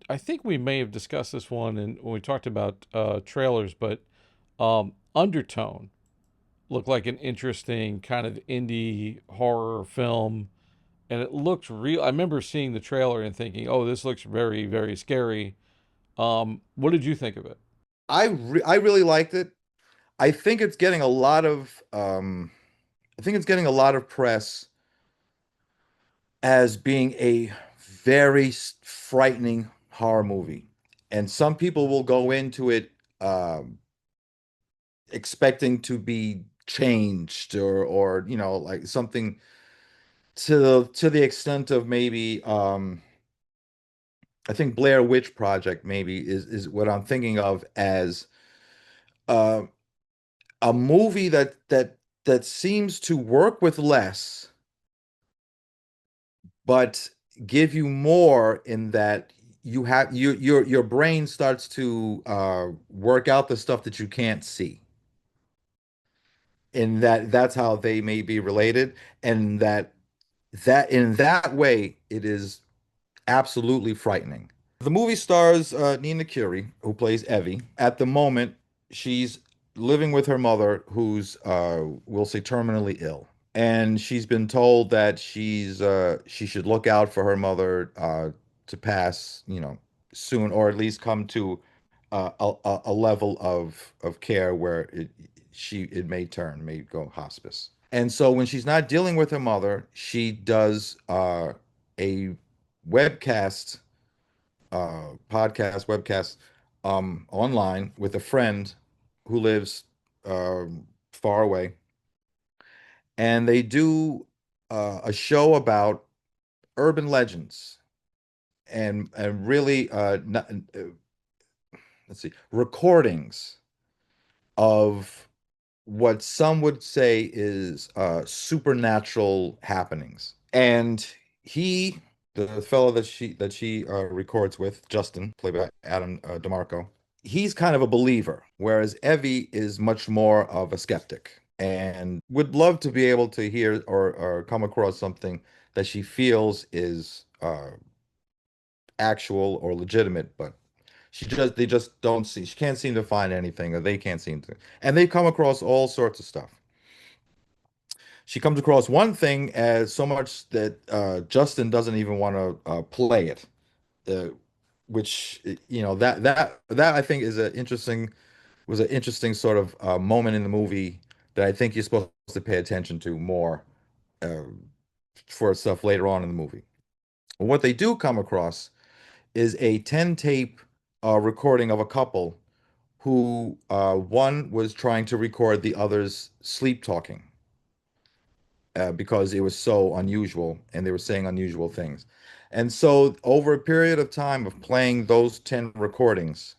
I think we may have discussed this one when we talked about trailers, but Undertone looked like an interesting kind of indie horror film, and it looked real. I remember seeing the trailer and thinking, "Oh, this looks very, very scary." What did you think of it? I really liked it. I think it's getting a lot of press as being a very frightening horror movie. And some people will go into it expecting to be changed or like something to the extent of maybe I think Blair Witch Project maybe is what I'm thinking of as uh, a movie that seems to work with less, but give you more in that your brain starts to work out the stuff that you can't see. And that's how they may be related, and that in that way it is absolutely frightening. The movie stars Nina Kiri, who plays Evie. At the moment, she's living with her mother, who's we'll say terminally ill, and she's been told that she should look out for her mother to pass, soon, or at least come to a level of care where it may go hospice. And so when she's not dealing with her mother, she does a webcast webcast online with a friend who lives far away, and they do a show about urban legends and really let's see, recordings of what some would say is supernatural happenings. And he, the fellow that she records with, Justin, played by Adam DiMarco, he's kind of a believer, whereas Evie is much more of a skeptic and would love to be able to hear or come across something that she feels is actual or legitimate, but they just don't see. She can't seem to find anything, or they can't seem to. And they come across all sorts of stuff. She comes across one thing as so much that Justin doesn't even want to play it, uh, which that I think is an interesting sort of moment in the movie that I think you're supposed to pay attention to more uh, for stuff later on in the movie. What they do come across is a 10 tape recording of a couple who one was trying to record the other's sleep talking because it was so unusual and they were saying unusual things. And so, over a period of time of playing those 10 recordings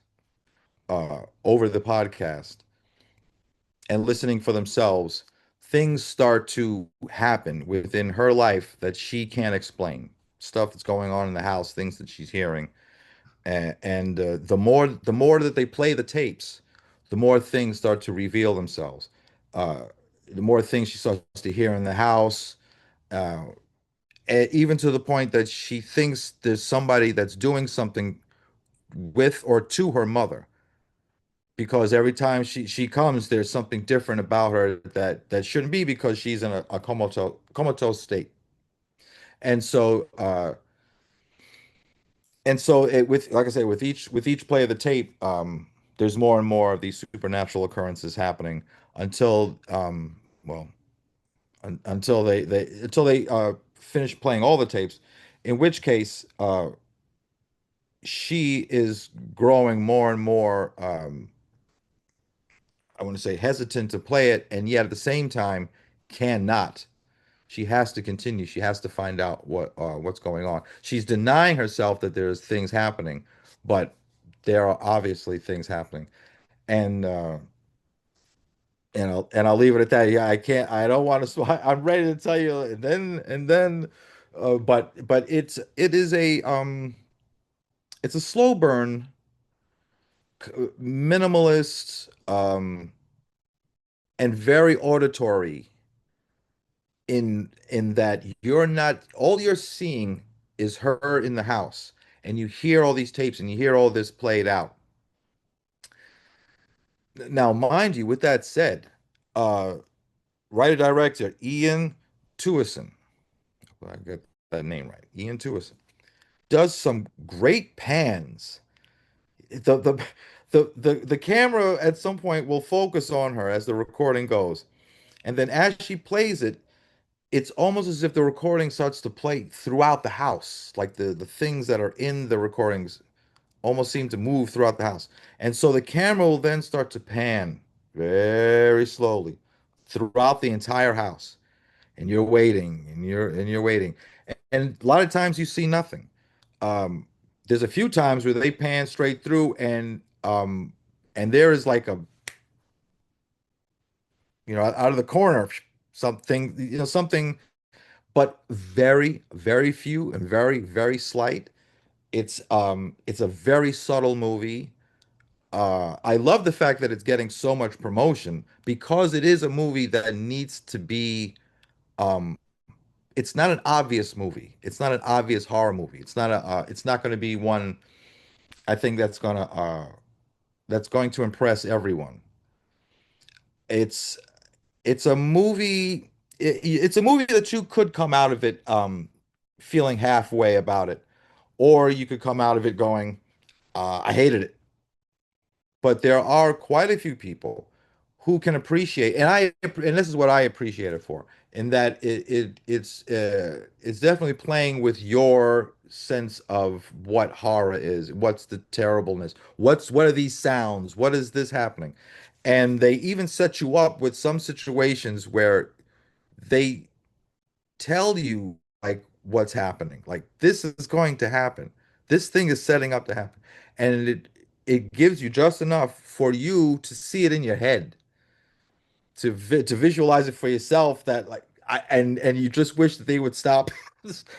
over the podcast and listening for themselves, things start to happen within her life that she can't explain. Stuff that's going on in the house, things that she's hearing. And the more that they play the tapes, the more things start to reveal themselves. Uh, the more things she starts to hear in the house, uh, even to the point that she thinks there's somebody that's doing something with or to her mother. Because every time she comes, there's something different about her that shouldn't be because she's in a comatose state. And so with like I say, with each play of the tape, there's more and more of these supernatural occurrences happening until well until they finish playing all the tapes, in which case she is growing more and more I want to say hesitant to play it, and yet at the same time cannot. She has to continue. She has to find out what's going on. She's denying herself that there's things happening, but there are obviously things happening. And I'll leave it at that. Yeah, I can't. I don't want to. I'm ready to tell you, but it's a slow burn, minimalist, and very auditory in that you're not all you're seeing is her in the house, and you hear all these tapes and you hear all this played out. Now, mind you, with that said, uh, writer director Ian Tewison, I get that name right, Ian Tewison, does some great pans. The camera at some point will focus on her as the recording goes, and then as she plays it, it's almost as if the recording starts to play throughout the house, like the things that are in the recordings almost seem to move throughout the house. And so the camera will then start to pan very slowly throughout the entire house. And you're waiting and you're waiting. And a lot of times you see nothing. Um, there's a few times where they pan straight through and there is like a out of the corner something, something, but very, very few and very, very slight. It's a very subtle movie. I love the fact that it's getting so much promotion because it is a movie that needs to be. Um, it's not an obvious movie. It's not an obvious horror movie. It's not a. It's not going to be one. I think that's going to impress everyone. It's it's a movie. It's a movie that you could come out of it feeling halfway about it, or you could come out of it going, I hated it. But there are quite a few people who can appreciate, and this is what I appreciate it for, in that it's definitely playing with your sense of what horror is, what's the terribleness, what are these sounds, what is this happening, and they even set you up with some situations where they tell you like what's happening. Like this is going to happen. This thing is setting up to happen. And it gives you just enough for you to see it in your head, to visualize it for yourself that like and you just wish that they would stop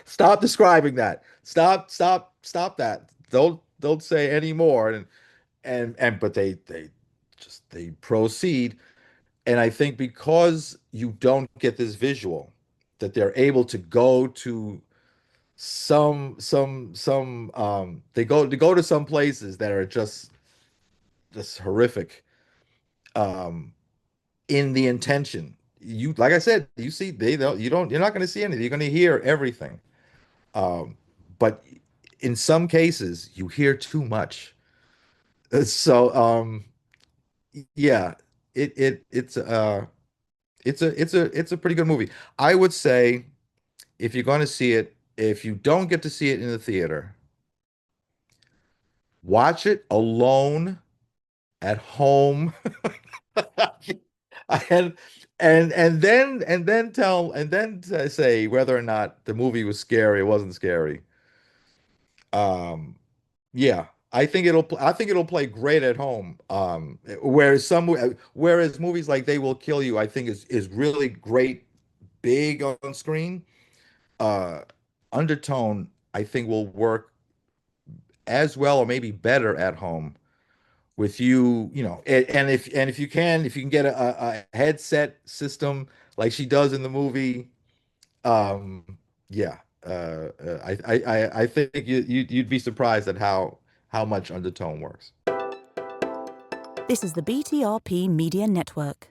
stop describing that. Stop that. Don't say any more. And but they proceed. And I think because you don't get this visual, that they're able to go to some they go to some places that are just horrific um in the intention. You like I said, you see they don't you don't you're not going to see anything. You're going to hear everything. Um but in some cases you hear too much. So yeah, it's a pretty good movie. I would say if you're going to see it, if you don't get to see it in the theater, watch it alone at home. and and then say whether or not the movie was scary or wasn't scary. Um, yeah, I think it'll play great at home. Whereas movies like They Will Kill You, I think is really great big on screen. Uh, Undertone, I think will work as well or maybe better at home with and if you can get a headset system like she does in the movie, um, yeah, I think you'd be surprised at how much Undertone works. This is the BTRP Media Network.